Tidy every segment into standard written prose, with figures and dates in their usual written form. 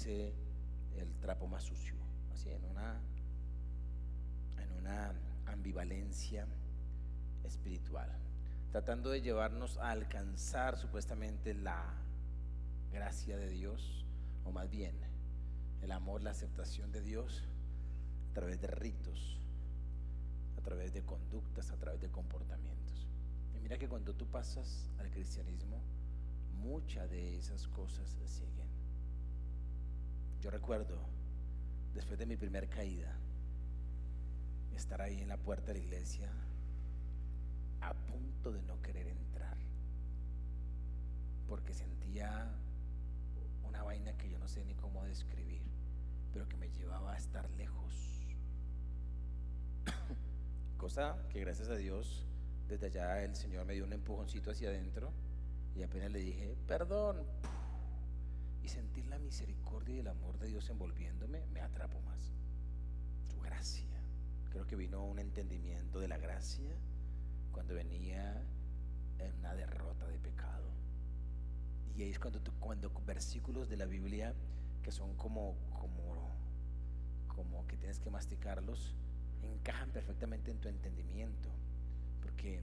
dice el trapo más sucio, así en una ambivalencia espiritual, tratando de llevarnos a alcanzar supuestamente la gracia de Dios, o más bien el amor, la aceptación de Dios a través de ritos, a través de conductas, a través de comportamientos. Y mira que cuando tú pasas al cristianismo, muchas de esas cosas siguen. Yo recuerdo, después de mi primer caída, estar ahí en la puerta de la iglesia a punto de no querer entrar, porque sentía una vaina que yo no sé ni cómo describir, pero que me llevaba a estar lejos. Cosa que gracias a Dios desde allá el Señor me dio un empujoncito hacia adentro, y apenas le dije perdón, y sentir la misericordia y el amor de Dios envolviéndome, me atrapó más. Su gracia. Creo que vino un entendimiento de la gracia cuando venía en una derrota de pecado. Y ahí es cuando versículos de la Biblia que son como que tienes que masticarlos, encajan perfectamente en tu entendimiento, porque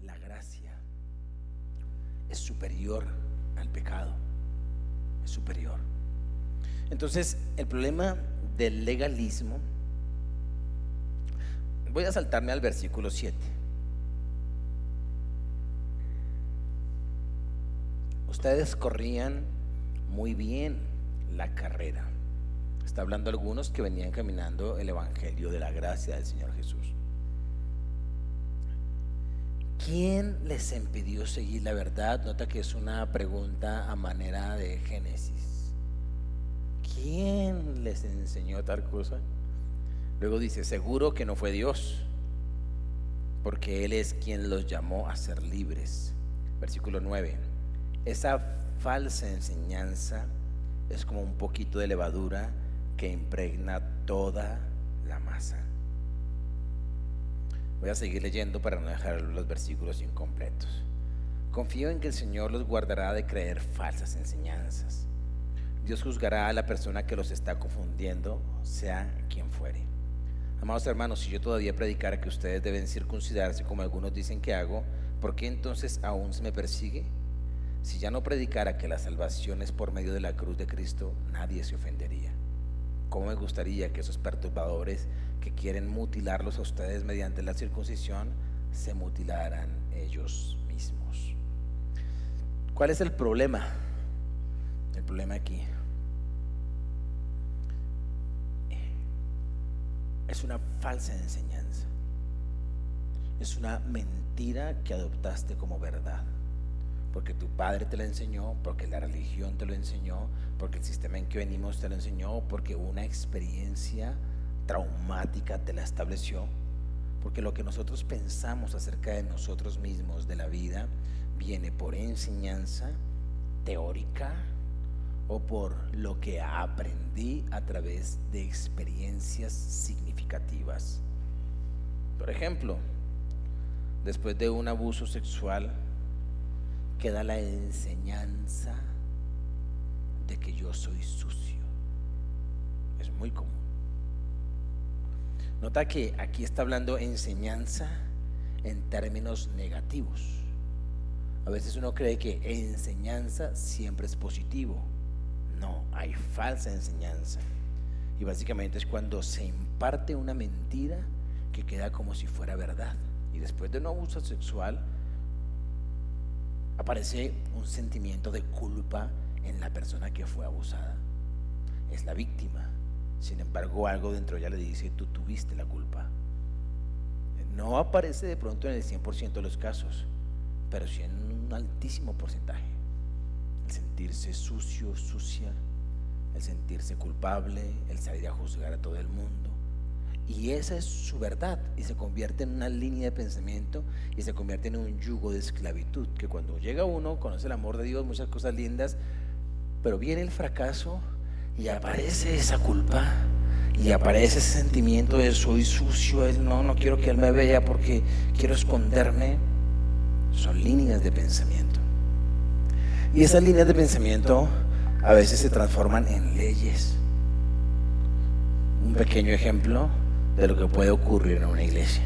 la gracia es superior al pecado, es superior. Entonces, el problema del legalismo, voy a saltarme al versículo 7. Ustedes corrían muy bien la carrera. Está hablando algunos que venían caminando el evangelio de la gracia del Señor Jesús. ¿Quién les impidió seguir la verdad? Nota que es una pregunta a manera de Génesis. ¿Quién les enseñó tal cosa? Luego dice, seguro que no fue Dios, porque Él es quien los llamó a ser libres. Versículo 9. Esa falsa enseñanza es como un poquito de levadura que impregna toda la masa. Voy a seguir leyendo para no dejar los versículos incompletos. Confío en que el Señor los guardará de creer falsas enseñanzas. Dios juzgará a la persona que los está confundiendo, sea quien fuere. Amados hermanos, si yo todavía predicara que ustedes deben circuncidarse como algunos dicen que hago, ¿por qué entonces aún se me persigue? Si ya no predicara que la salvación es por medio de la cruz de Cristo, nadie se ofendería. ¿Cómo me gustaría que esos perturbadores que quieren mutilarlos a ustedes mediante la circuncisión se mutilaran ellos mismos? ¿Cuál es el problema? El problema aquí es una falsa enseñanza, es una mentira que adoptaste como verdad, porque tu padre te la enseñó, porque la religión te lo enseñó, porque el sistema en que venimos te lo enseñó, porque una experiencia traumática te la estableció, porque lo que nosotros pensamos acerca de nosotros mismos, de la vida, viene por enseñanza teórica o por lo que aprendí a través de experiencias significativas. Por ejemplo, después de un abuso sexual queda la enseñanza de que yo soy sucio. Es muy común. Nota que aquí está hablando enseñanza en términos negativos. A veces uno cree que enseñanza siempre es positivo. No, hay falsa enseñanza. Y básicamente es cuando se imparte una mentira que queda como si fuera verdad. Y después de un abuso sexual aparece un sentimiento de culpa en la persona que fue abusada. Es la víctima. Sin embargo, algo dentro de ella le dice: tú tuviste la culpa. No aparece de pronto en el 100% de los casos, pero sí en un altísimo porcentaje. El sentirse sucio, sucia, el sentirse culpable, el salir a juzgar a todo el mundo. Y esa es su verdad, y se convierte en una línea de pensamiento y se convierte en un yugo de esclavitud, que cuando llega uno, conoce el amor de Dios, muchas cosas lindas, pero viene el fracaso y aparece esa culpa y aparece ese sentimiento de soy sucio, no quiero que él me vea porque quiero esconderme. Son líneas de pensamiento, y esas líneas de pensamiento a veces se transforman en leyes. Un pequeño ejemplo de lo que puede ocurrir en una iglesia.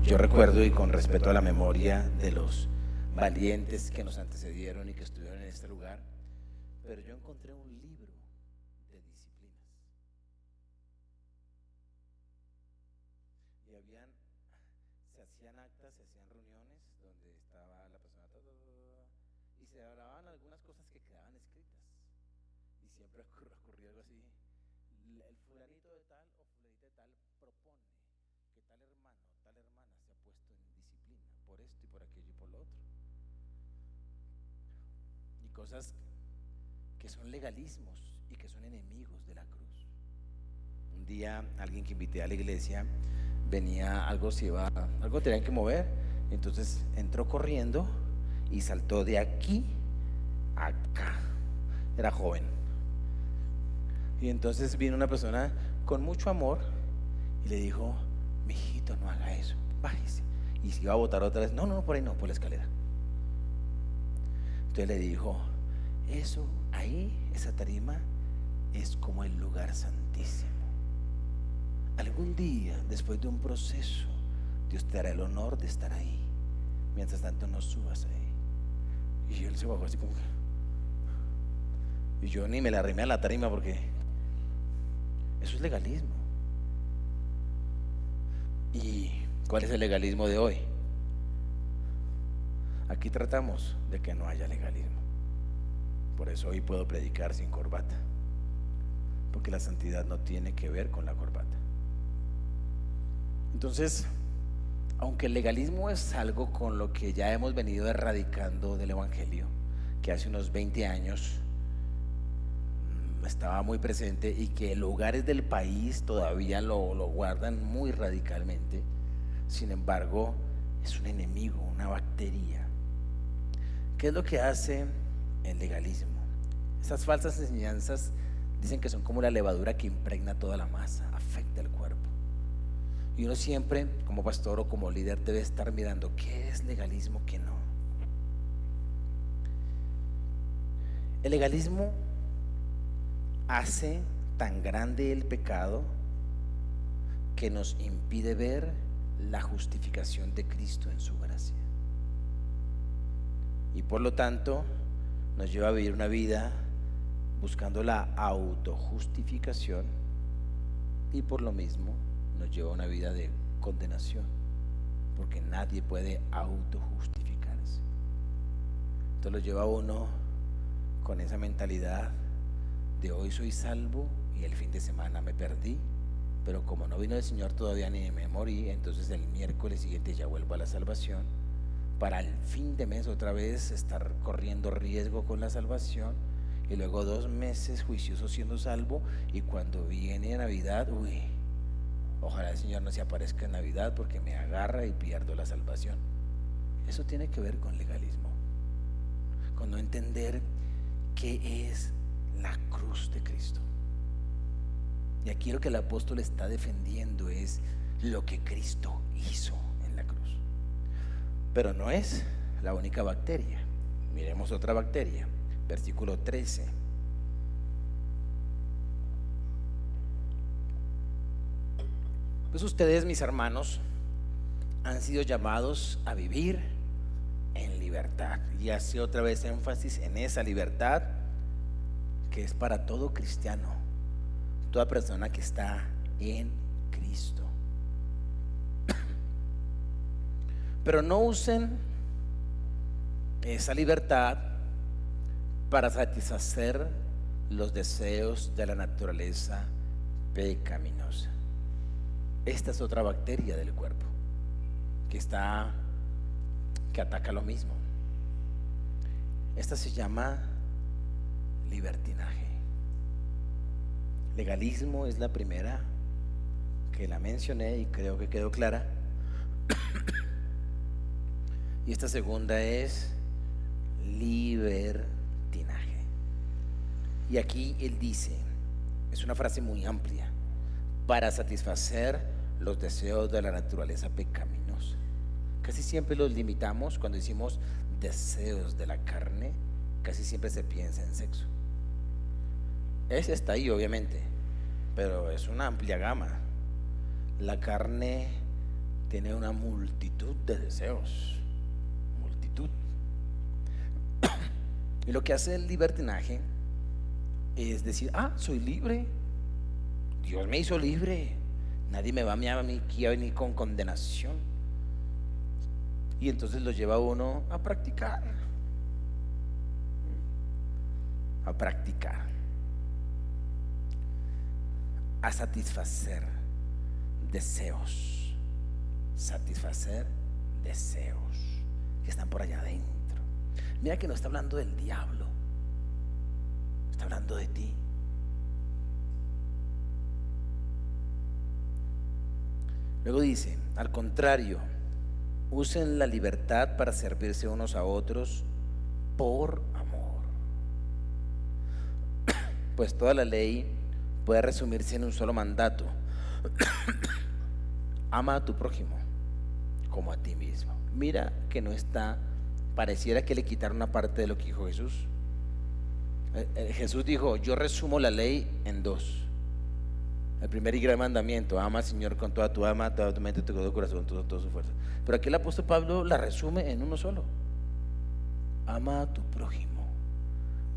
Yo recuerdo, y con respeto a la memoria de los valientes que nos antecedieron y que estuvieron en este lugar, pero yo encontré un libro de disciplinas. Y se hacían actas, se hacían reuniones donde estaba la persona y se hablaban algunas cosas que quedaban escritas. Y siempre ocurrió algo así. El fulanito de tal o fulanito de tal propone que tal hermano o tal hermana se ha puesto en disciplina por esto y por aquello y por lo otro. Y cosas que son legalismos y que son enemigos de la cruz. Un día alguien que invité a la iglesia venía, algo tenían que mover, entonces entró corriendo y saltó de aquí a acá. Era joven. Y entonces vino una persona con mucho amor y le dijo: mijito, no haga eso, bájese. Y se iba a botar otra vez. No, por ahí no, por la escalera. Entonces le dijo: eso ahí, esa tarima es como el lugar santísimo. Algún día, después de un proceso, Dios te dará el honor de estar ahí. Mientras tanto, no subas ahí. Y él se bajó así como que... Y yo ni me la arrimé a la tarima porque eso es legalismo. ¿Y cuál es el legalismo de hoy? Aquí tratamos de que no haya legalismo. Por eso hoy puedo predicar sin corbata, porque la santidad no tiene que ver con la corbata. Entonces, aunque el legalismo es algo con lo que ya hemos venido erradicando del evangelio, que hace unos 20 años estaba muy presente y que lugares del país todavía lo guardan muy radicalmente, sin embargo es un enemigo, una bacteria. ¿Qué es lo que hace el legalismo? Esas falsas enseñanzas dicen que son como la levadura que impregna toda la masa, afecta el cuerpo. Y uno siempre, como pastor o como líder, debe estar mirando qué es legalismo, qué no. El legalismo hace tan grande el pecado que nos impide ver la justificación de Cristo en su gracia. Y por lo tanto nos lleva a vivir una vida buscando la autojustificación, y por lo mismo nos lleva a una vida de condenación, porque nadie puede autojustificarse. Entonces lo lleva a uno con esa mentalidad de hoy soy salvo y el fin de semana me perdí, pero como no vino el Señor todavía ni me morí, entonces el miércoles siguiente ya vuelvo a la salvación, para el fin de mes otra vez estar corriendo riesgo con la salvación, y luego 2 meses juicioso siendo salvo, y cuando viene Navidad, ojalá el Señor no se aparezca en Navidad porque me agarra y pierdo la salvación. Eso tiene que ver con legalismo, con no entender qué es la cruz de Cristo. Y aquí lo que el apóstol está defendiendo es lo que Cristo hizo en la cruz. Pero no es la única bacteria. Miremos otra bacteria, versículo 13. Pues ustedes, mis hermanos, han sido llamados a vivir en libertad. Y hace otra vez énfasis en esa libertad que es para todo cristiano, toda persona que está en Cristo. Pero no usen esa libertad para satisfacer los deseos de la naturaleza pecaminosa. Esta es otra bacteria del cuerpo que ataca lo mismo. Esta se llama libertinaje. Legalismo es la primera que la mencioné y creo que quedó clara. Y esta segunda es libertinaje. Y aquí él dice, es una frase muy amplia, para satisfacer los deseos de la naturaleza pecaminosa. Casi siempre los limitamos cuando decimos deseos de la carne, casi siempre se piensa en sexo. Ese está ahí, obviamente, pero es una amplia gama. La carne tiene una multitud de deseos, multitud. Y lo que hace el libertinaje es decir, soy libre, Dios me hizo libre, nadie me va a mí aquí a venir con condenación. Y entonces lo lleva a uno a practicar, a satisfacer deseos que están por allá adentro. Mira que no está hablando del diablo, está hablando de ti. Luego dice, al contrario, usen la libertad para servirse unos a otros por amor. Pues toda la ley puede resumirse en un solo mandato: ama a tu prójimo como a ti mismo. Mira que no está, pareciera que le quitaron una parte de lo que dijo Jesús. Jesús dijo, yo resumo la ley en dos. El primer y gran mandamiento: ama al Señor con toda tu alma, toda tu mente, todo tu corazón, toda su fuerza. Pero aquí el apóstol Pablo la resume en uno solo: ama a tu prójimo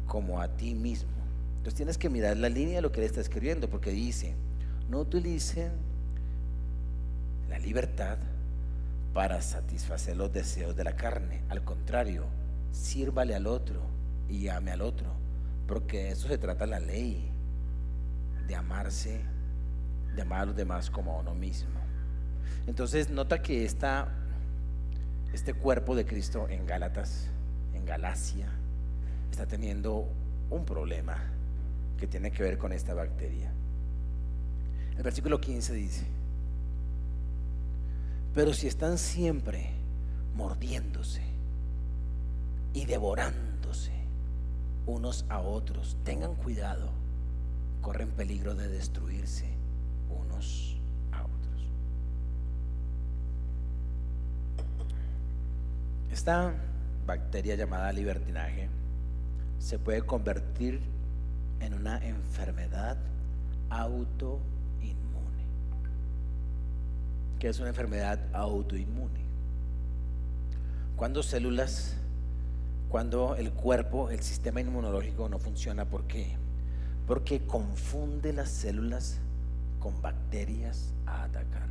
como a ti mismo. Entonces tienes que mirar la línea de lo que él está escribiendo, porque dice, no utilicen la libertad para satisfacer los deseos de la carne. Al contrario, sírvale al otro y ame al otro, porque de eso se trata la ley, de amarse, de amar a los demás como a uno mismo. Entonces nota que este cuerpo de Cristo en Gálatas, en Galacia, está teniendo un problema que tiene que ver con esta bacteria. El versículo 15 dice, pero si están siempre mordiéndose y devorándose unos a otros, tengan cuidado, corren peligro de destruirse unos a otros. Esta bacteria llamada libertinaje se puede convertir en una enfermedad autoinmune. ¿Qué es una enfermedad autoinmune? Cuando el cuerpo, el sistema inmunológico no funciona. ¿Por qué? Porque confunde las células con bacterias a atacar.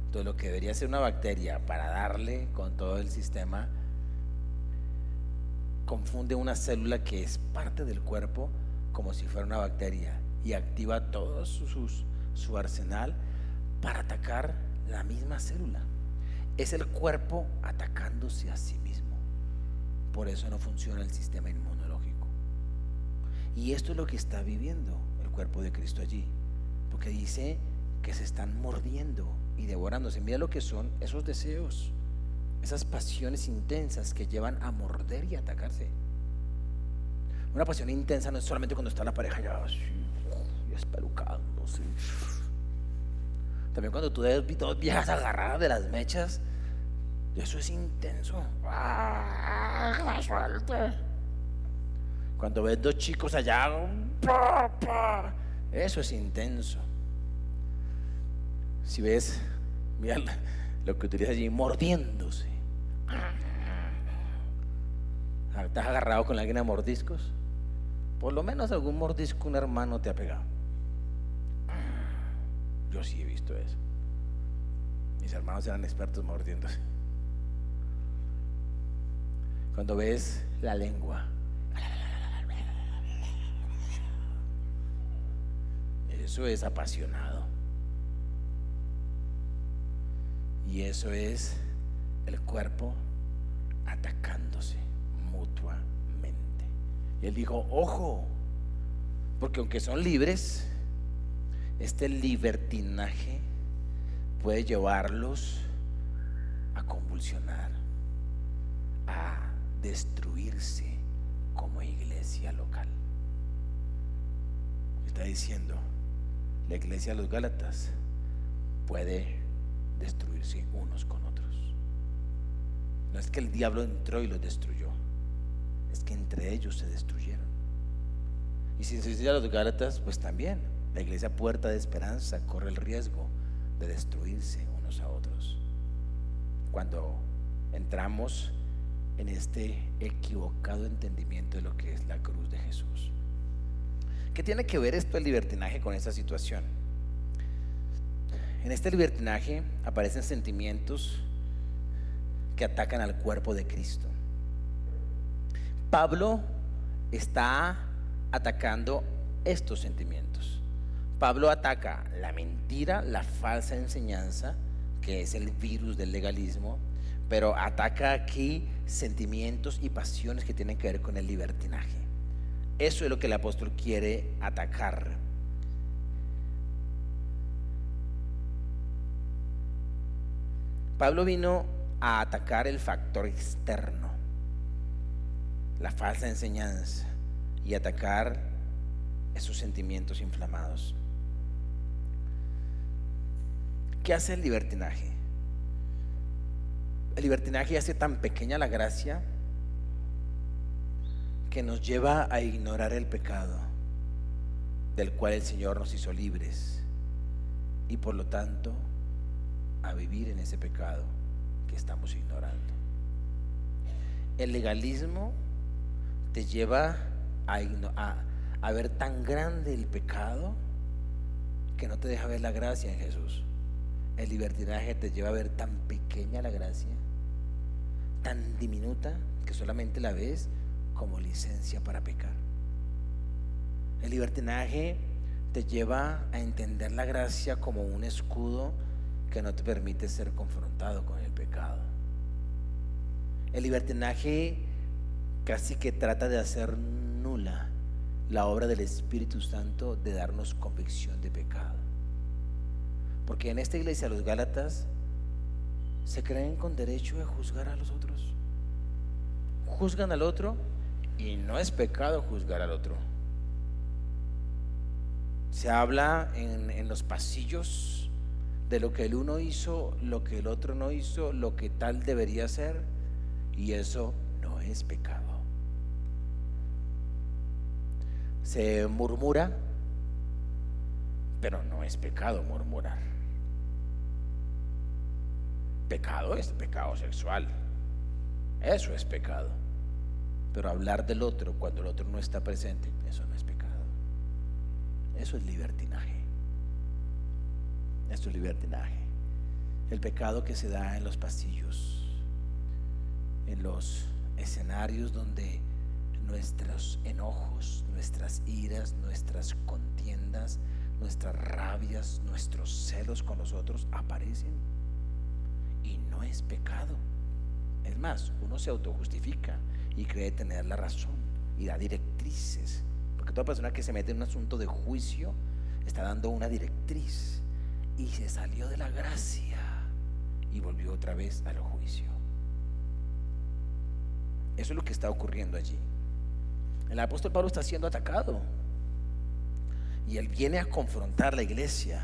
Entonces lo que debería ser una bacteria para darle con todo el sistema, confunde una célula que es parte del cuerpo como si fuera una bacteria y activa todo su arsenal para atacar la misma célula. Es el cuerpo atacándose a sí mismo. Por eso no funciona el sistema inmunológico. Y esto es lo que está viviendo el cuerpo de Cristo allí, porque dice que se están mordiendo y devorándose. Mira lo que son esos deseos, esas pasiones intensas que llevan a morder y atacarse. Una pasión intensa no es solamente cuando está la pareja ya así, espelucándose. También cuando tú ves dos viejas agarradas de las mechas, eso es intenso. ¡Ah, suelte! Cuando ves dos chicos allá, eso es intenso. Si ves, mira lo que utiliza allí, mordiéndose. ¿Estás agarrado con alguien a mordiscos? Por lo menos algún mordisco un hermano te ha pegado. Yo sí he visto eso. Mis hermanos eran expertos mordiéndose. Cuando ves la lengua, eso es apasionado. Y eso es el cuerpo atacándose mutuamente. Y él dijo, ojo, porque aunque son libres, este libertinaje puede llevarlos a convulsionar, a destruirse como iglesia local. Está diciendo, la iglesia de los Gálatas puede destruirse unos con otros. No es que el diablo entró y los destruyó, es que entre ellos se destruyeron. Y si se dice a los Gálatas, pues también la iglesia Puerta de Esperanza corre el riesgo de destruirse unos a otros cuando entramos en este equivocado entendimiento de lo que es la cruz de Jesús. ¿Qué tiene que ver esto del libertinaje con esta situación? En este libertinaje aparecen sentimientos que atacan al cuerpo de Cristo. Pablo está atacando estos sentimientos. Pablo ataca la mentira, la falsa enseñanza, que es el virus del legalismo, pero ataca aquí sentimientos y pasiones que tienen que ver con el libertinaje. Eso es lo que el apóstol quiere atacar. Pablo vino a atacar el factor externo, la falsa enseñanza, y atacar esos sentimientos inflamados. ¿Qué hace el libertinaje? El libertinaje hace tan pequeña la gracia que nos lleva a ignorar el pecado del cual el Señor nos hizo libres, y por lo tanto a vivir en ese pecado que estamos ignorando. El legalismo te lleva a ver tan grande el pecado que no te deja ver la gracia en Jesús. El libertinaje te lleva a ver tan pequeña la gracia, tan diminuta, que solamente la ves como licencia para pecar. El libertinaje te lleva a entender la gracia como un escudo que no te permite ser confrontado con el pecado. El libertinaje casi que trata de hacer nula la obra del Espíritu Santo de darnos convicción de pecado. Porque en esta iglesia, los Gálatas se creen con derecho de juzgar a los otros. Juzgan al otro, y no es pecado juzgar al otro. Se habla en los pasillos de lo que el uno hizo, lo que el otro no hizo, lo que tal debería ser, y eso no es pecado. Se murmura, pero no es pecado murmurar. Pecado es pecado sexual, eso es pecado. Pero hablar del otro cuando el otro no está presente, eso no es pecado. Eso es libertinaje. Esto es libertinaje. El pecado que se da en los pasillos, en los escenarios donde nuestros enojos, nuestras iras, nuestras contiendas, nuestras rabias, nuestros celos con los otros aparecen, y no es pecado. Es más, uno se autojustifica y cree tener la razón y da directrices, porque toda persona que se mete en un asunto de juicio está dando una directriz, y se salió de la gracia y volvió otra vez al juicio. Eso es lo que está ocurriendo allí. El apóstol Pablo está siendo atacado y él viene a confrontar la iglesia,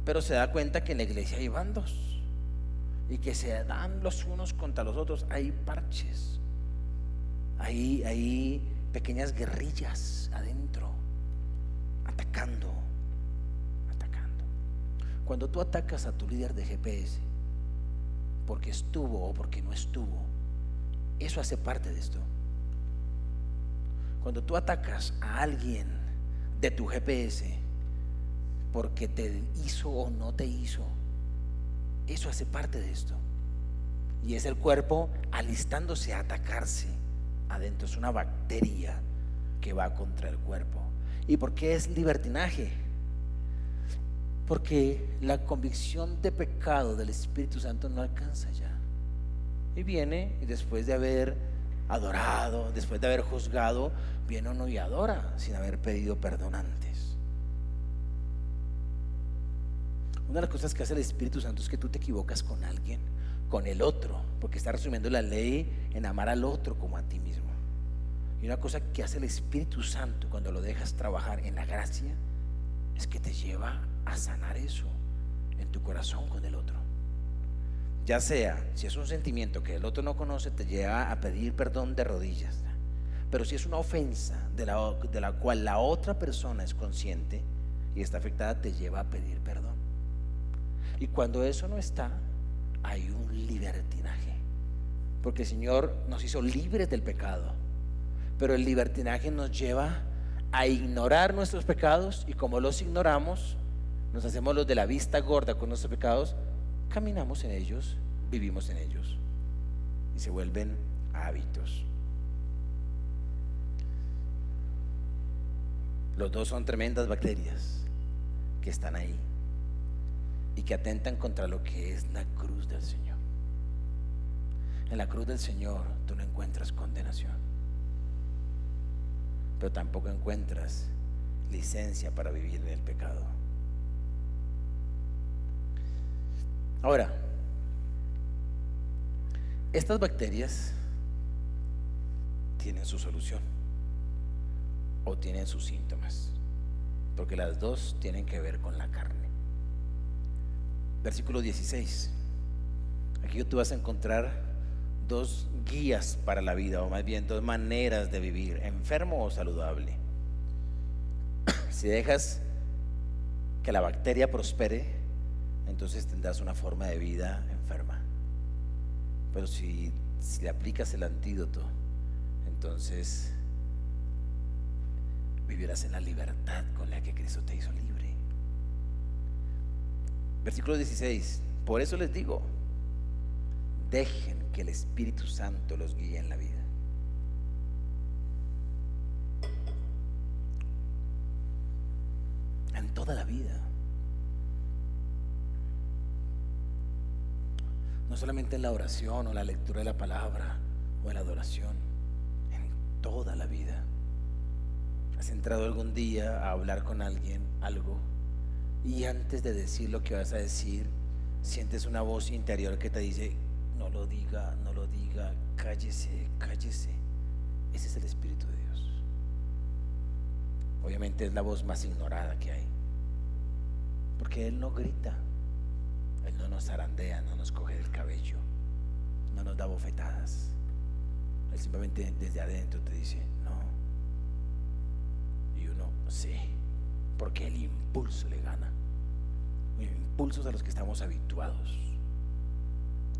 pero se da cuenta que en la iglesia hay bandos y que se dan los unos contra los otros. Hay parches, hay pequeñas guerrillas adentro, atacando. Cuando tú atacas a tu líder de GPS porque estuvo o porque no estuvo, eso hace parte de esto. Cuando tú atacas a alguien de tu GPS porque te hizo o no te hizo, eso hace parte de esto. Y es el cuerpo alistándose a atacarse adentro. Es una bacteria que va contra el cuerpo. ¿Y por qué es libertinaje? Porque la convicción de pecado del Espíritu Santo no alcanza ya. Y viene, y después de haber adorado, después de haber juzgado, viene uno y adora sin haber pedido perdón antes. Una de las cosas que hace el Espíritu Santo es que tú te equivocas con alguien, con el otro, porque está resumiendo la ley en amar al otro como a ti mismo. Y una cosa que hace el Espíritu Santo cuando lo dejas trabajar en la gracia es que te lleva a sanar eso en tu corazón con el otro. Ya sea, si es un sentimiento que el otro no conoce, te lleva a pedir perdón de rodillas. Pero si es una ofensa de la cual la otra persona es consciente y está afectada, te lleva a pedir perdón. Y cuando eso no está, hay un libertinaje, porque el Señor nos hizo libres del pecado, pero el libertinaje nos lleva a ignorar nuestros pecados, y como los ignoramos, nos hacemos los de la vista gorda con nuestros pecados, caminamos en ellos, vivimos en ellos, y se vuelven hábitos. Los dos son tremendas bacterias que están ahí y que atentan contra lo que es la cruz del Señor. En la cruz del Señor tú no encuentras condenación, pero tampoco encuentras licencia para vivir en el pecado. Ahora, estas bacterias tienen su solución o tienen sus síntomas, porque las dos tienen que ver con la carne. Versículo 16. Aquí tú vas a encontrar dos guías para la vida, o más bien dos maneras de vivir, enfermo o saludable. Si dejas que la bacteria prospere, entonces tendrás una forma de vida enferma. Pero si le aplicas el antídoto, entonces vivirás en la libertad con la que Cristo te hizo libre. Versículo 16. Por eso les digo, dejen que el Espíritu Santo los guíe en la vida. En toda la vida. No solamente en la oración o la lectura de la palabra o en la adoración, en toda la vida. ¿Has entrado algún día a hablar con alguien algo y antes de decir lo que vas a decir, sientes una voz interior que te dice: no lo diga, no lo diga, cállese, cállese? Ese es el Espíritu de Dios. Obviamente es la voz más ignorada que hay, porque Él no grita, Él no nos zarandea, no nos coge del cabello, no nos da bofetadas. Él simplemente desde adentro te dice: no. Y uno: sí, porque el impulso le gana. Impulsos a los que estamos habituados.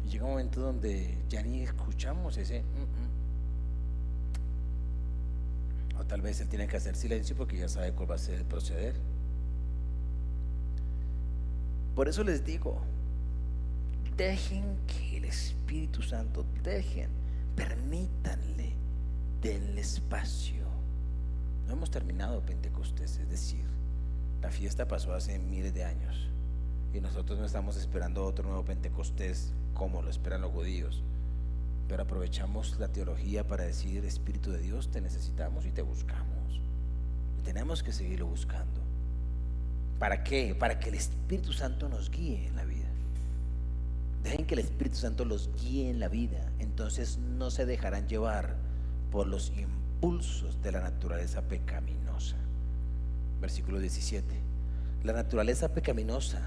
Y llega un momento donde ya ni escuchamos ese o tal vez Él tiene que hacer silencio porque ya sabe cuál va a ser el proceder. Por eso les digo, dejen que el Espíritu Santo, permítanle, denle espacio. No hemos terminado Pentecostés, es decir, la fiesta pasó hace miles de años y nosotros no estamos esperando otro nuevo Pentecostés como lo esperan los judíos, pero aprovechamos la teología para decir: Espíritu de Dios, te necesitamos y te buscamos, y tenemos que seguirlo buscando. ¿Para qué? Para que el Espíritu Santo nos guíe en la vida. Dejen que el Espíritu Santo los guíe en la vida, entonces no se dejarán llevar por los impulsos de la naturaleza pecaminosa. Versículo 17. La naturaleza pecaminosa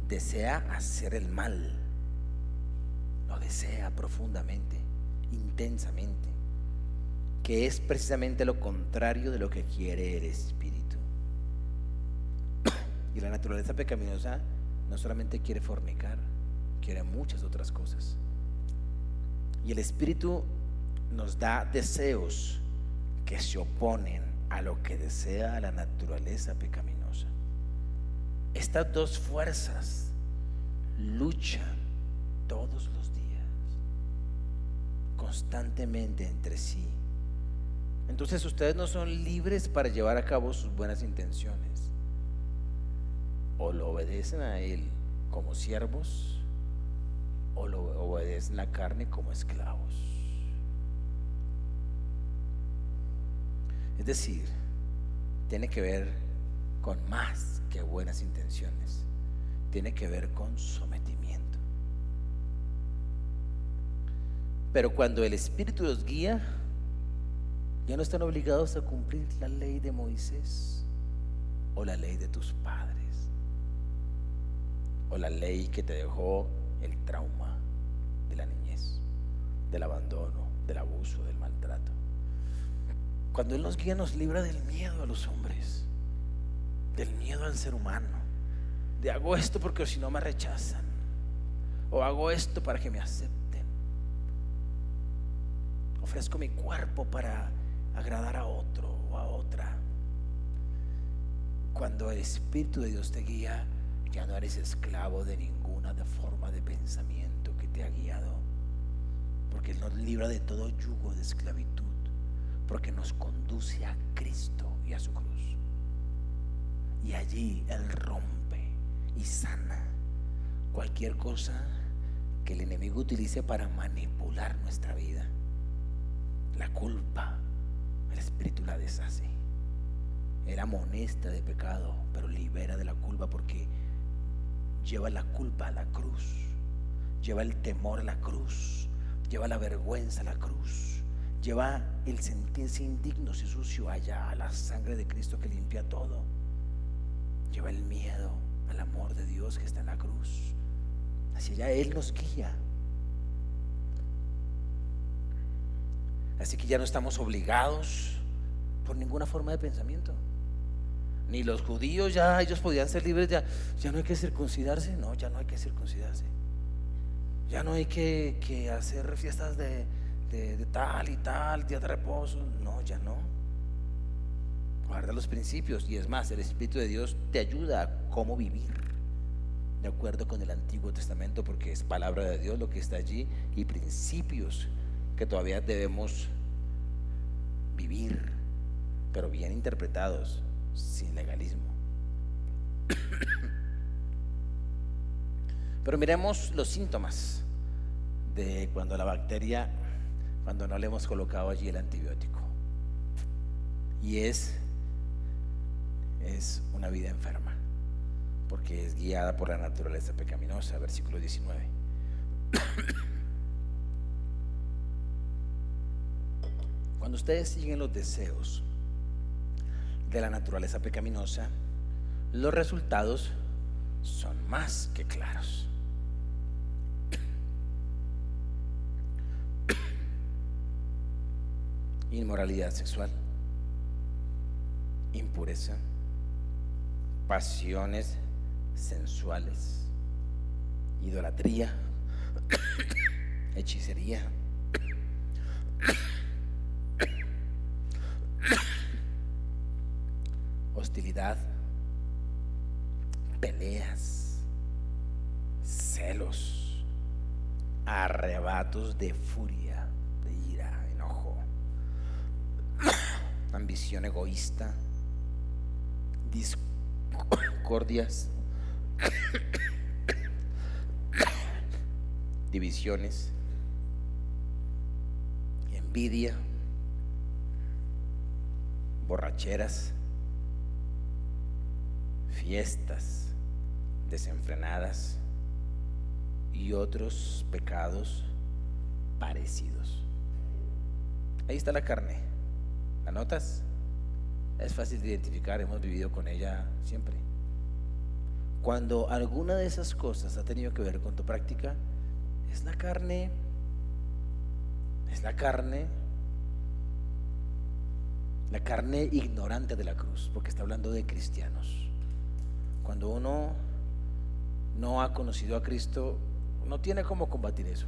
desea hacer el mal, lo desea profundamente, intensamente, que es precisamente lo contrario de lo que quiere el Espíritu. Y la naturaleza pecaminosa no solamente quiere fornicar, quiere muchas otras cosas. Y el Espíritu nos da deseos que se oponen a lo que desea la naturaleza pecaminosa. Estas dos fuerzas luchan todos los días, constantemente entre sí. Entonces ustedes no son libres para llevar a cabo sus buenas intenciones. O lo obedecen a Él como siervos, o lo obedecen la carne como esclavos. Es decir, tiene que ver con más que buenas intenciones, tiene que ver con sometimiento. Pero cuando el Espíritu los guía, ya no están obligados a cumplir la ley de Moisés o la ley de tus padres o la ley que te dejó el trauma de la niñez, del abandono, del abuso, del maltrato. Cuando Él nos guía, nos libra del miedo a los hombres, del miedo al ser humano, de hago esto porque si no me rechazan, o hago esto para que me acepten, ofrezco mi cuerpo para agradar a otro o a otra. Cuando el Espíritu de Dios te guía, ya no eres esclavo de ninguna forma de pensamiento que te ha guiado, porque Él nos libra de todo yugo de esclavitud, porque nos conduce a Cristo y a su cruz. Y allí Él rompe y sana cualquier cosa que el enemigo utilice para manipular nuestra vida. La culpa, el Espíritu la deshace. Él amonesta de pecado, pero libera de la culpa, porque lleva la culpa a la cruz, lleva el temor a la cruz, lleva la vergüenza a la cruz, lleva el sentirse indignos y sucio allá a la sangre de Cristo que limpia todo, lleva el miedo al amor de Dios que está en la cruz. Hacia allá Él nos guía. Así que ya no estamos obligados por ninguna forma de pensamiento. Ni los judíos, ya ellos podían ser libres, ya no hay que circuncidarse. No, ya no hay que circuncidarse. Ya no hay que hacer fiestas de tal y tal, día de reposo. No, ya no. Guarda los principios. Y es más, el Espíritu de Dios te ayuda a cómo vivir de acuerdo con el Antiguo Testamento, porque es palabra de Dios lo que está allí, y principios que todavía debemos vivir, pero bien interpretados, sin legalismo. Pero miremos los síntomas de cuando la bacteria, cuando no le hemos colocado allí el antibiótico, y es una vida enferma, porque es guiada por la naturaleza pecaminosa. Versículo 19. Cuando ustedes siguen los deseos de la naturaleza pecaminosa, los resultados son más que claros. Inmoralidad sexual, impureza, pasiones sensuales, idolatría, hechicería, hostilidad, peleas, celos, arrebatos de furia, de ira, enojo, ambición egoísta, discordias, divisiones, envidia, borracheras, fiestas desenfrenadas y otros pecados parecidos. Ahí está la carne. ¿La notas? Es fácil de identificar, hemos vivido con ella siempre. Cuando alguna de esas cosas ha tenido que ver con tu práctica, es la carne. La carne ignorante de la cruz, porque está hablando de cristianos. Cuando uno no ha conocido a Cristo, no tiene cómo combatir eso.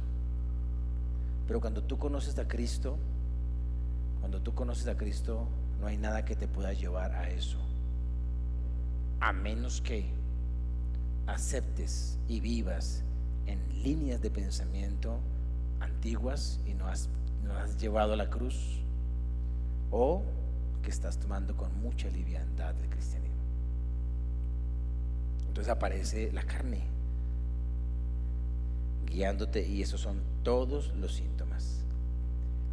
Pero cuando tú conoces a Cristo, no hay nada que te pueda llevar a eso, a menos que aceptes y vivas en líneas de pensamiento antiguas y no has llevado a la cruz, o que estás tomando con mucha liviandad el cristianismo. Entonces aparece la carne guiándote, y esos son todos los síntomas.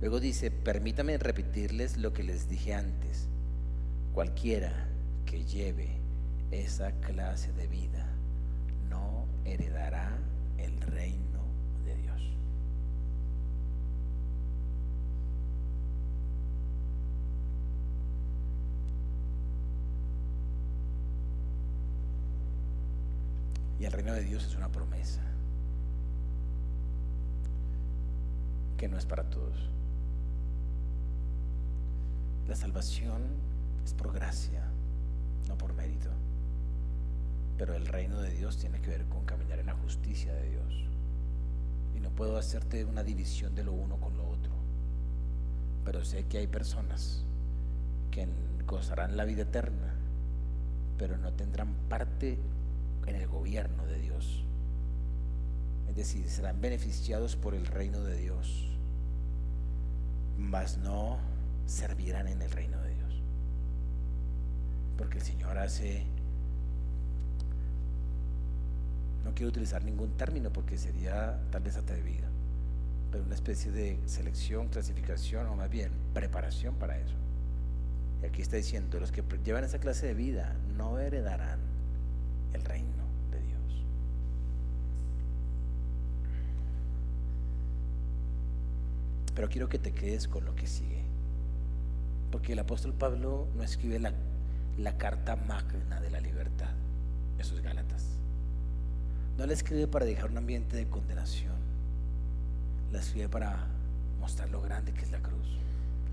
Luego dice: permítame repetirles lo que les dije antes, cualquiera que lleve esa clase de vida no heredará el reino de Dios. Y el reino de Dios es una promesa que no es para todos. La salvación es por gracia, no por mérito. Pero el reino de Dios tiene que ver con caminar en la justicia de Dios. Y no puedo hacerte una división de lo uno con lo otro. Pero sé que hay personas que gozarán la vida eterna, pero no tendrán parte en el gobierno de Dios. Es decir, serán beneficiados por el reino de Dios, mas no servirán en el reino de Dios. Porque el Señor hace, no quiero utilizar ningún término porque sería tal vez atrevido, pero una especie de selección, clasificación o más bien preparación para eso. Y aquí está diciendo, los que llevan esa clase de vida no heredarán el reino de Dios. Pero quiero que te quedes con lo que sigue, porque el apóstol Pablo no escribe la carta magna de la libertad, eso es Gálatas. No la escribe para dejar un ambiente de condenación, la escribe para mostrar lo grande que es la cruz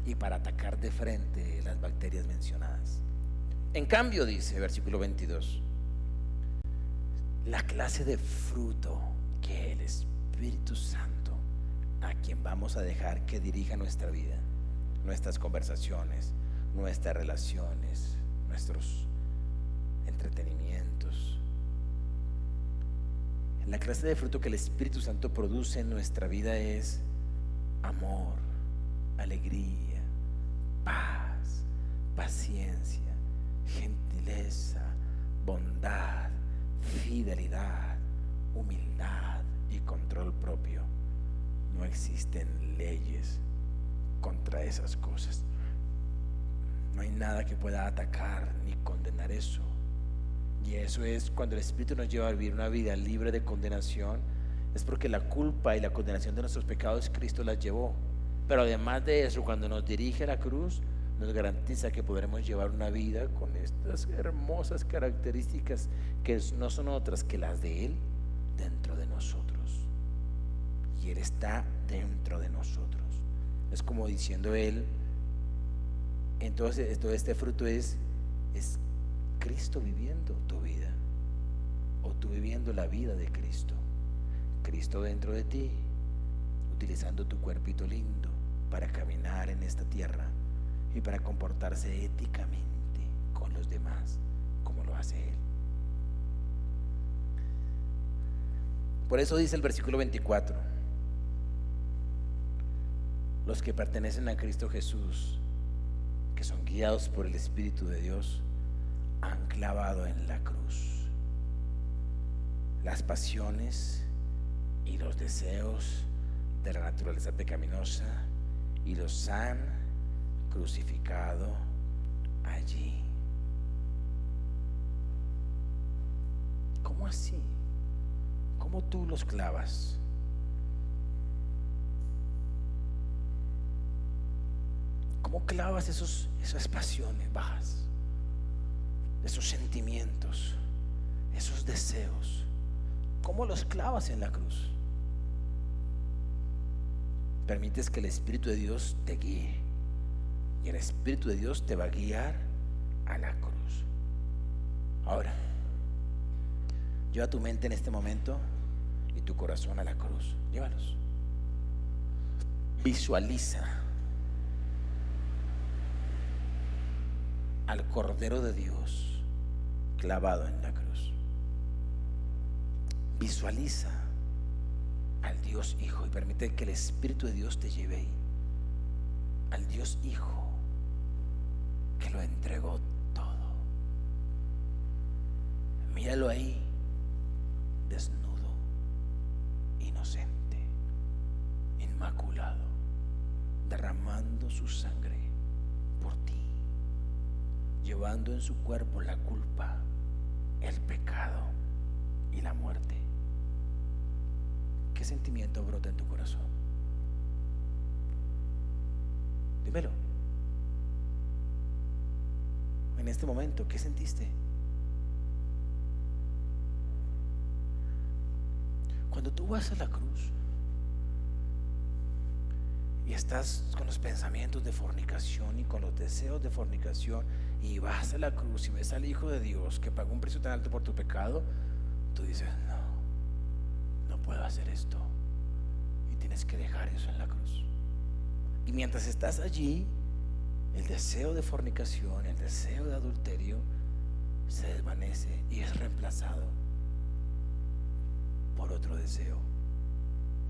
y para atacar de frente las bacterias mencionadas. En cambio, dice versículo 22, la clase de fruto que el Espíritu Santo, a quien vamos a dejar que dirija nuestra vida, nuestras conversaciones, nuestras relaciones, nuestros entretenimientos, la clase de fruto que el Espíritu Santo produce en nuestra vida es amor, alegría, paz, paciencia, gentileza, bondad, fidelidad, humildad y control propio. No existen leyes contra esas cosas. No hay nada que pueda atacar ni condenar eso. Y eso es cuando el Espíritu nos lleva a vivir una vida libre de condenación, es porque la culpa y la condenación de nuestros pecados Cristo las llevó. Pero además de eso, cuando nos dirige a la cruz, nos garantiza que podremos llevar una vida con estas hermosas características que no son otras que las de Él dentro de nosotros. Y Él está dentro de nosotros. Es como diciendo Él, entonces todo este fruto es Cristo viviendo tu vida, o tú viviendo la vida de Cristo. Cristo dentro de ti, utilizando tu cuerpito lindo para caminar en esta tierra y para comportarse éticamente con los demás como lo hace Él. Por eso dice el versículo 24, los que pertenecen a Cristo Jesús, que son guiados por el Espíritu de Dios, han clavado en la cruz las pasiones y los deseos de la naturaleza pecaminosa y los han crucificado allí. ¿Cómo así? ¿Cómo tú los clavas? ¿Cómo clavas esas pasiones bajas? Esos sentimientos, esos deseos, ¿cómo los clavas en la cruz? Permites que el Espíritu de Dios te guíe, y el Espíritu de Dios te va a guiar a la cruz. Ahora, lleva tu mente en este momento y tu corazón a la cruz. Llévalos. Visualiza al Cordero de Dios clavado en la cruz. Visualiza al Dios Hijo y permite que el Espíritu de Dios te lleve ahí, al Dios Hijo que lo entregó todo. Míralo ahí, desnudo, inocente, inmaculado, derramando su sangre por ti, llevando en su cuerpo la culpa, el pecado y la muerte. ¿Qué sentimiento brota en tu corazón? Dímelo. En este momento, ¿qué sentiste? Cuando tú vas a la cruz y estás con los pensamientos de fornicación y con los deseos de fornicación, y vas a la cruz y ves al Hijo de Dios que pagó un precio tan alto por tu pecado, tú dices, no puedo hacer esto, y tienes que dejar eso en la cruz. Y mientras estás allí, el deseo de fornicación, el deseo de adulterio se desvanece y es reemplazado por otro deseo,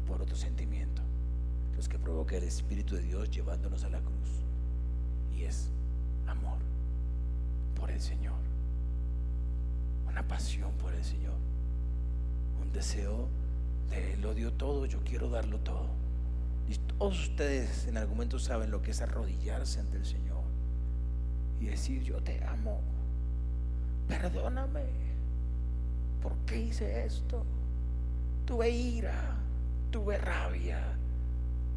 por otro sentimiento, los que provoca el Espíritu de Dios llevándonos a la cruz, y es amor por el Señor, una pasión por el Señor, un deseo de lo dio todo, yo quiero darlo todo. Y todos ustedes en algún momento saben lo que es arrodillarse ante el Señor y decir, yo te amo, perdóname, ¿por qué hice esto? Tuve ira, tuve rabia,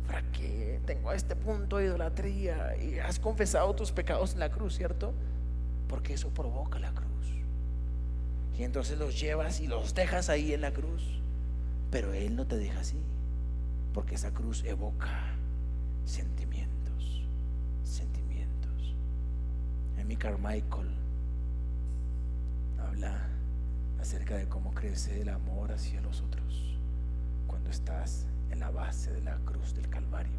fraqué, tengo a este punto de idolatría, y has confesado tus pecados en la cruz, ¿cierto? Porque eso provoca la cruz, y entonces los llevas y los dejas ahí en la cruz, pero Él no te deja así, porque esa cruz evoca sentimientos. Amy Carmichael habla acerca de cómo crece el amor hacia los otros cuando estás en la base de la cruz del Calvario.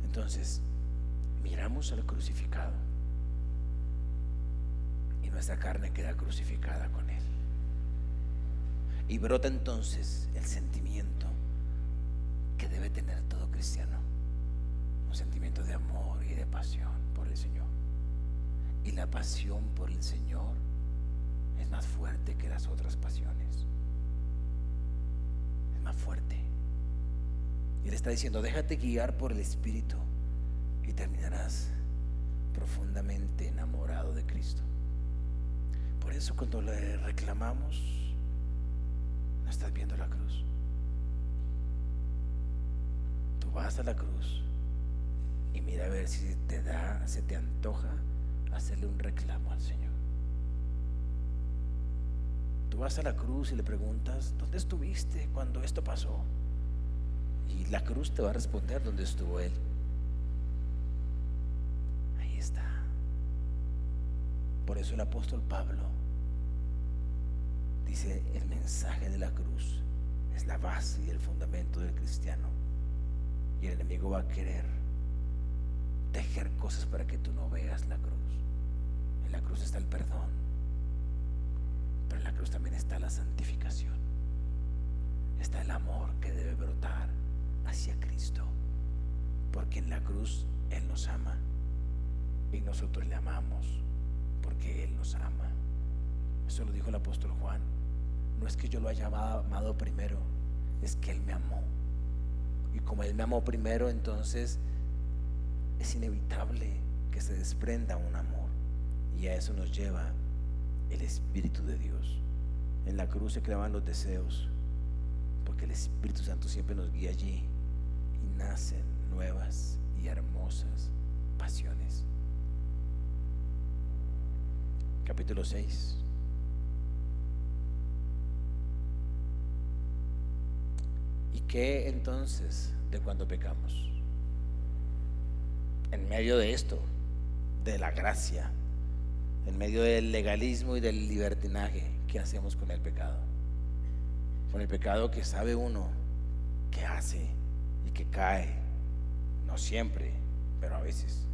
Entonces miramos al crucificado y nuestra carne queda crucificada con Él, y brota entonces el sentimiento que debe tener todo cristiano, un sentimiento de amor y de pasión por el Señor. Y la pasión por el Señor es más fuerte que las otras pasiones, es más fuerte. Y Él está diciendo, déjate guiar por el Espíritu y terminarás profundamente enamorado de Cristo. Por eso cuando le reclamamos, no estás viendo la cruz. Tú vas a la cruz y mira a ver si se te antoja hacerle un reclamo al Señor. Tú vas a la cruz y le preguntas, ¿dónde estuviste cuando esto pasó? Y la cruz te va a responder dónde estuvo Él. Ahí está. Por eso el apóstol Pablo dice, el mensaje de la cruz es la base y el fundamento del cristiano, y el enemigo va a querer tejer cosas para que tú no veas la cruz. En la cruz está el perdón, pero en la cruz también está la santificación, está el amor que debe brotar hacia Cristo, porque en la cruz Él nos ama y nosotros le amamos porque Él nos ama. Eso lo dijo el apóstol Juan. No es que yo lo haya amado primero, es que Él me amó, y como Él me amó primero, entonces es inevitable que se desprenda un amor, y a eso nos lleva el Espíritu de Dios. En la cruz se clavan los deseos, porque el Espíritu Santo siempre nos guía allí, y nacen nuevas y hermosas pasiones. Capítulo 6. ¿Y qué entonces de cuando pecamos? En medio de esto, de la gracia, en medio del legalismo y del libertinaje, ¿qué hacemos con el pecado? Con el pecado que sabe uno que hace y que cae, no siempre, pero a veces.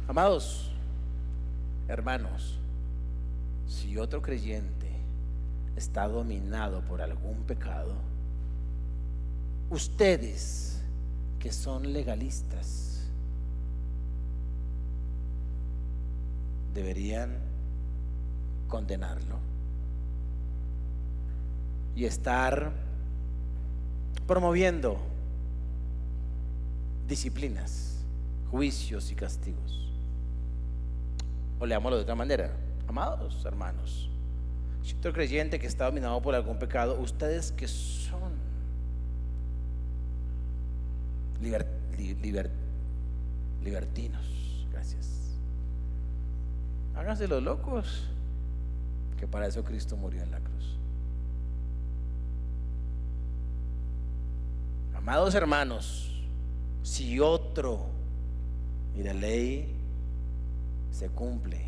Amados hermanos, si otro creyente está dominado por algún pecado, ustedes que son legalistas deberían condenarlo y estar promoviendo disciplinas, juicios y castigos. O leámoslo de otra manera, amados hermanos, si otro creyente que está dominado por algún pecado, ustedes que son libertinos, gracias, háganse los locos, que para eso Cristo murió en la cruz. Amados hermanos, si otro, y la ley se cumple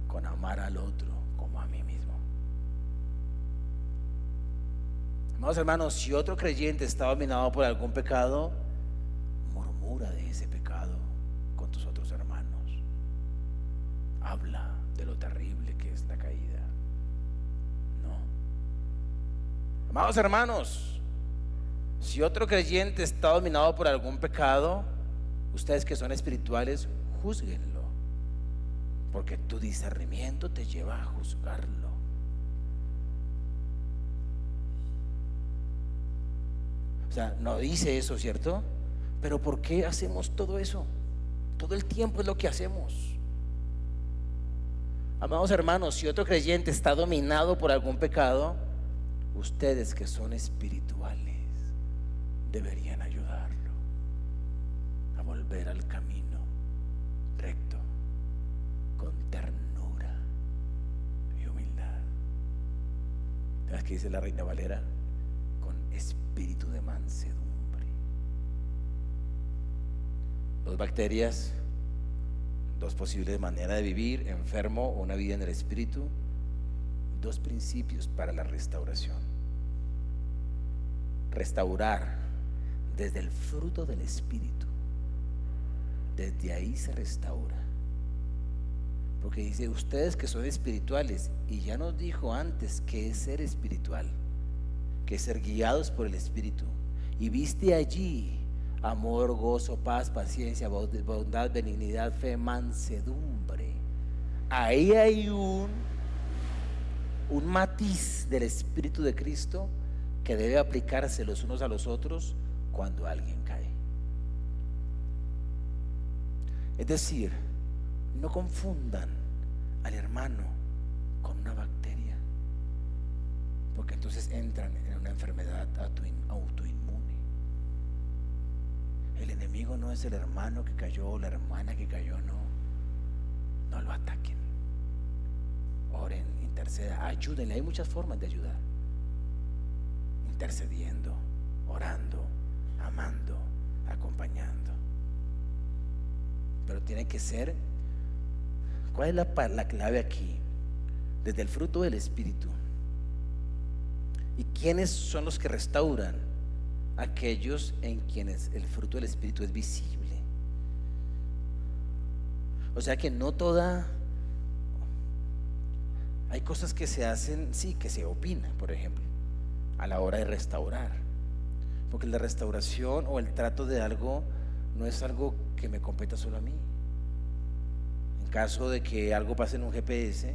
con amar al otro como a mí mismo. Amados hermanos, si otro creyente está dominado por algún pecado, murmura de ese pecado con tus otros hermanos. Habla de lo terrible que es la caída. No. Amados hermanos, si otro creyente está dominado por algún pecado, ustedes que son espirituales, júzguenlo, porque tu discernimiento te lleva a juzgarlo. O sea, no dice eso, ¿cierto? Pero ¿por qué hacemos todo eso? Todo el tiempo es lo que hacemos. Amados hermanos, si otro creyente está dominado por algún pecado, ustedes que son espirituales deberían ayudarlo a volver al camino recto, con ternura y humildad. ¿Sabes qué dice la Reina Valera? Con espíritu de mansedumbre. Dos bacterias, dos posibles maneras de vivir: enfermo o una vida en el espíritu. Dos principios para la restauración. Restaurar desde el fruto del espíritu. Desde ahí se restaura. Porque dice, ustedes que son espirituales, y ya nos dijo antes que es ser espiritual, que es ser guiados por el espíritu. Y viste allí amor, gozo, paz, paciencia, bondad, benignidad, fe, mansedumbre. Ahí hay un matiz del Espíritu de Cristo que debe aplicarse los unos a los otros cuando alguien cae. Es decir, no confundan al hermano con una bacteria, porque entonces entran en una enfermedad autoinmune. El enemigo no es el hermano que cayó o la hermana que cayó, no lo ataquen. Oren, intercedan, ayúdenle. Hay muchas formas de ayudar: intercediendo, orando, amando, acompañando. Pero tiene que ser, ¿cuál es la clave aquí? Desde el fruto del Espíritu. ¿Y quiénes son los que restauran? Aquellos en quienes el fruto del Espíritu es visible. O sea que no toda... Hay cosas que se hacen, sí, que se opina, por ejemplo, a la hora de restaurar. Porque la restauración o el trato de algo no es algo que me competa solo a mí. En caso de que algo pase en un GPS,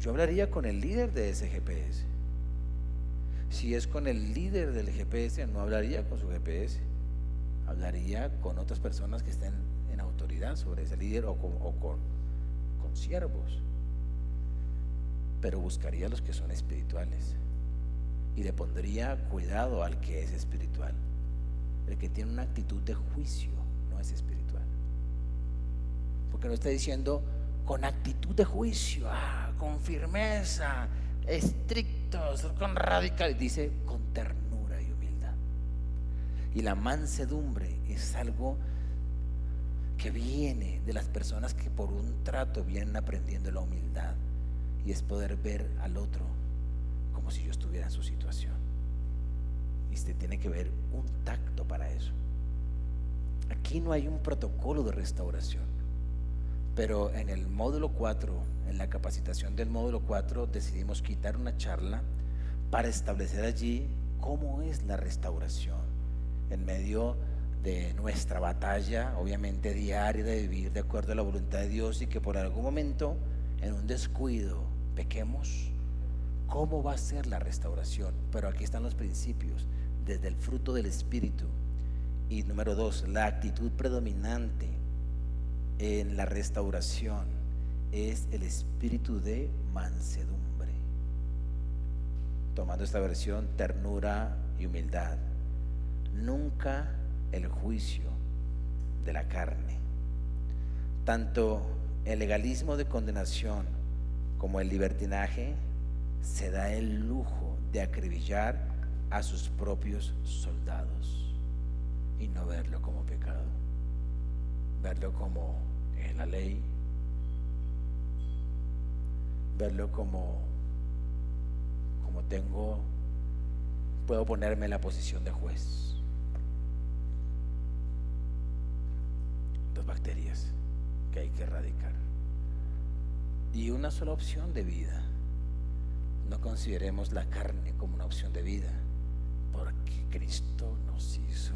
yo hablaría con el líder de ese GPS. Si es con el líder del GPS, no hablaría con su GPS, hablaría con otras personas que estén en autoridad sobre ese líder o con siervos. Pero buscaría a los que son espirituales y le pondría cuidado al que es espiritual. El que tiene una actitud de juicio no es espiritual, porque no está diciendo con actitud de juicio, con firmeza, estrictos, con radical. Dice con ternura y humildad. Y la mansedumbre es algo que viene de las personas que por un trato vienen aprendiendo la humildad, y es poder ver al otro como si yo estuviera en su situación. Y usted tiene que ver un tacto para eso. Aquí no hay un protocolo de restauración, pero en el módulo 4, en la capacitación del módulo 4, decidimos quitar una charla para establecer allí cómo es la restauración en medio de nuestra batalla, obviamente diaria, de vivir de acuerdo a la voluntad de Dios, y que por algún momento en un descuido pequemos. ¿Cómo va a ser la restauración? Pero aquí están los principios, desde el fruto del Espíritu. Y número 2, la actitud predominante en la restauración es el espíritu de mansedumbre. Tomando esta versión, ternura y humildad. Nunca el juicio de la carne. Tanto el legalismo de condenación como el libertinaje se da el lujo de acribillar a sus propios soldados y no verlo como pecado, verlo como en la ley, verlo como puedo ponerme en la posición de juez. Dos bacterias que hay que erradicar y una sola opción de vida. No consideremos la carne como una opción de vida, porque Cristo nos hizo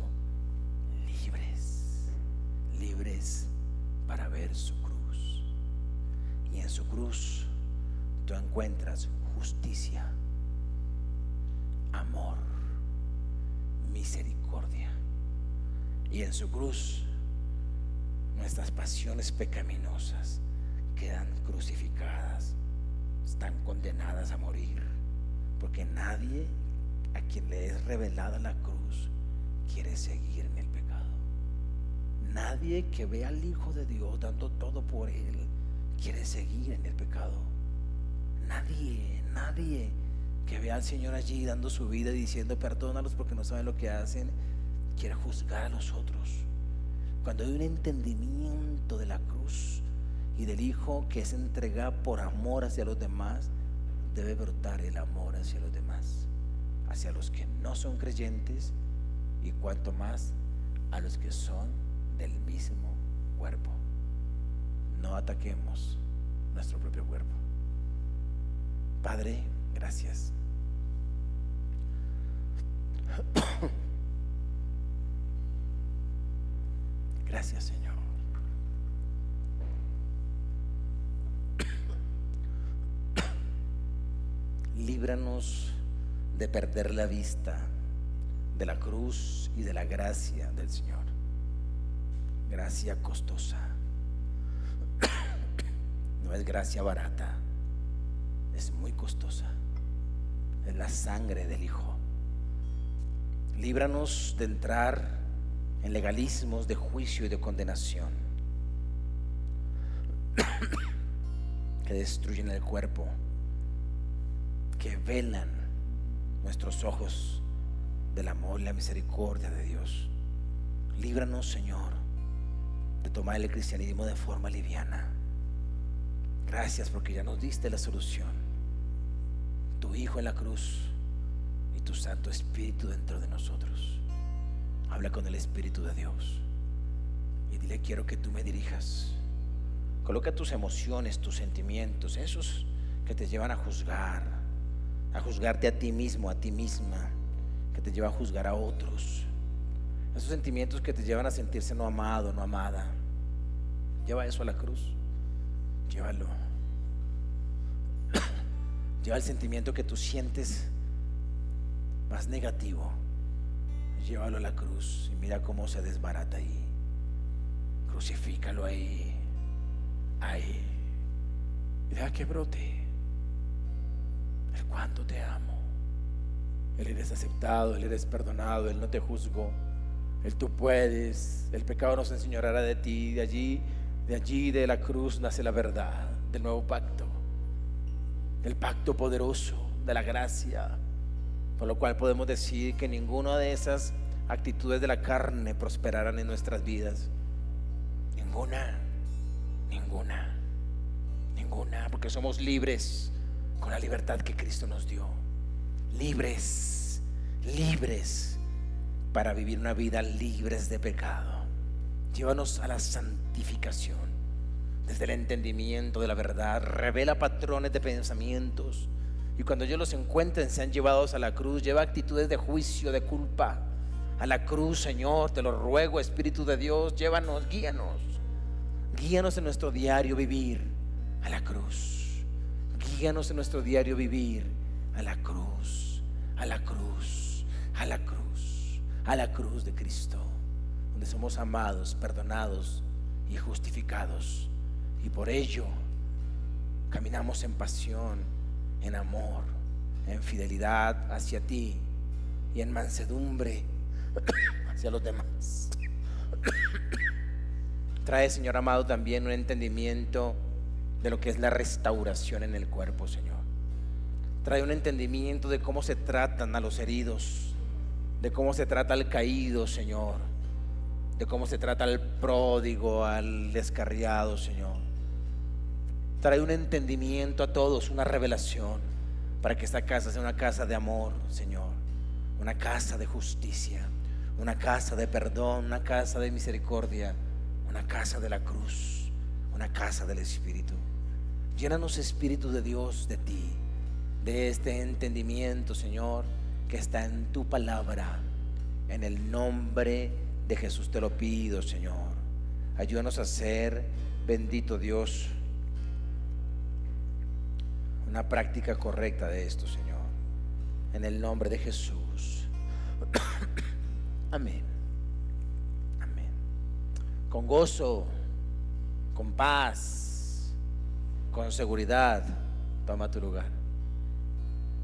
libres para ver su cruz, y en su cruz tú encuentras justicia, amor, misericordia, y en su cruz nuestras pasiones pecaminosas quedan crucificadas, están condenadas a morir, porque nadie a quien le es revelada la cruz quiere seguir en el pecado. Nadie que vea al Hijo de Dios dando todo por él quiere seguir en el pecado. Nadie que vea al Señor allí dando su vida y diciendo perdónalos porque no saben lo que hacen, quiere juzgar a los otros. Cuando hay un entendimiento de la cruz y del Hijo que es entregado por amor hacia los demás, debe brotar el amor hacia los demás, hacia los que no son creyentes, y cuanto más a los que son del mismo cuerpo. No ataquemos nuestro propio cuerpo. Padre, gracias. Gracias, Señor. Líbranos de perder la vista de la cruz y de la gracia del Señor. Gracia costosa. No es gracia barata, es muy costosa. Es la sangre del Hijo. Líbranos de entrar en legalismos de juicio y de condenación que destruyen el cuerpo, que velan nuestros ojos del amor y la misericordia de Dios. Líbranos, Señor, de tomar el cristianismo de forma liviana. Gracias porque ya nos diste la solución: tu Hijo en la cruz y tu Santo Espíritu dentro de nosotros. Habla con el Espíritu de Dios y dile: quiero que tú me dirijas. Coloca tus emociones, tus sentimientos, esos que te llevan a juzgarte a ti mismo, a ti misma, que te llevan a juzgar a otros, esos sentimientos que te llevan a sentirse no amado, no amada. Lleva eso a la cruz. Llévalo. Lleva el sentimiento que tú sientes más negativo, llévalo a la cruz y mira cómo se desbarata ahí. Crucifícalo ahí y deja que brote el cuánto te amo. Él eres aceptado, Él eres perdonado, Él no te juzgó, Él tú puedes. El pecado nos enseñará de ti. De allí de la cruz nace la verdad del nuevo pacto, el pacto poderoso de la gracia, por lo cual podemos decir que ninguna de esas actitudes de la carne prosperarán en nuestras vidas. Ninguna, porque somos libres con la libertad que Cristo nos dio. Libres para vivir una vida libres de pecado. Llévanos a la santificación desde el entendimiento de la verdad. Revela patrones de pensamientos, y cuando ellos los encuentren sean llevados a la cruz. Lleva actitudes de juicio, de culpa a la cruz, Señor, te lo ruego, Espíritu de Dios. Llévanos, guíanos en nuestro diario vivir a la cruz. Guíanos en nuestro diario vivir a la cruz, a la cruz, a la cruz, a la cruz de Cristo, donde somos amados, perdonados y justificados, y por ello caminamos en pasión, en amor, en fidelidad hacia ti y en mansedumbre hacia los demás. Trae, Señor amado, también un entendimiento de lo que es la restauración en el cuerpo, Señor. Trae un entendimiento de cómo se tratan a los heridos, de cómo se trata al caído, Señor, de cómo se trata al pródigo, al descarriado, Señor. Trae un entendimiento a todos, una revelación, para que esta casa sea una casa de amor, Señor, una casa de justicia, una casa de perdón, una casa de misericordia, una casa de la cruz, una casa del Espíritu. Llénanos, Espíritu de Dios, de ti, de este entendimiento, Señor, que está en tu palabra. En el nombre de Jesús te lo pido, Señor. Ayúdanos a hacer, bendito Dios, una práctica correcta de esto, Señor. En el nombre de Jesús. Amén. Amén. Con gozo, con paz, con seguridad, toma tu lugar.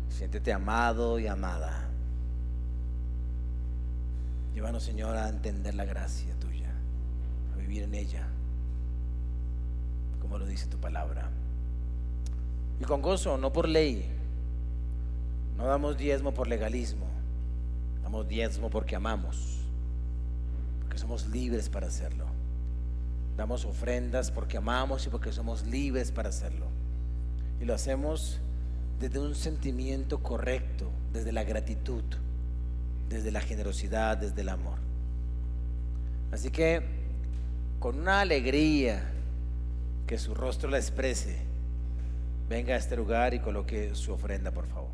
Siéntete amado y amada. Llévanos, Señor, a entender la gracia tuya, a vivir en ella, como lo dice tu palabra. Y con gozo, no por ley. No damos diezmo por legalismo. Damos diezmo porque amamos, porque somos libres para hacerlo. Damos ofrendas porque amamos y porque somos libres para hacerlo. Y lo hacemos desde un sentimiento correcto, desde la gratitud, desde la generosidad, desde el amor. Así que con una alegría que su rostro la exprese, venga a este lugar y coloque su ofrenda, por favor.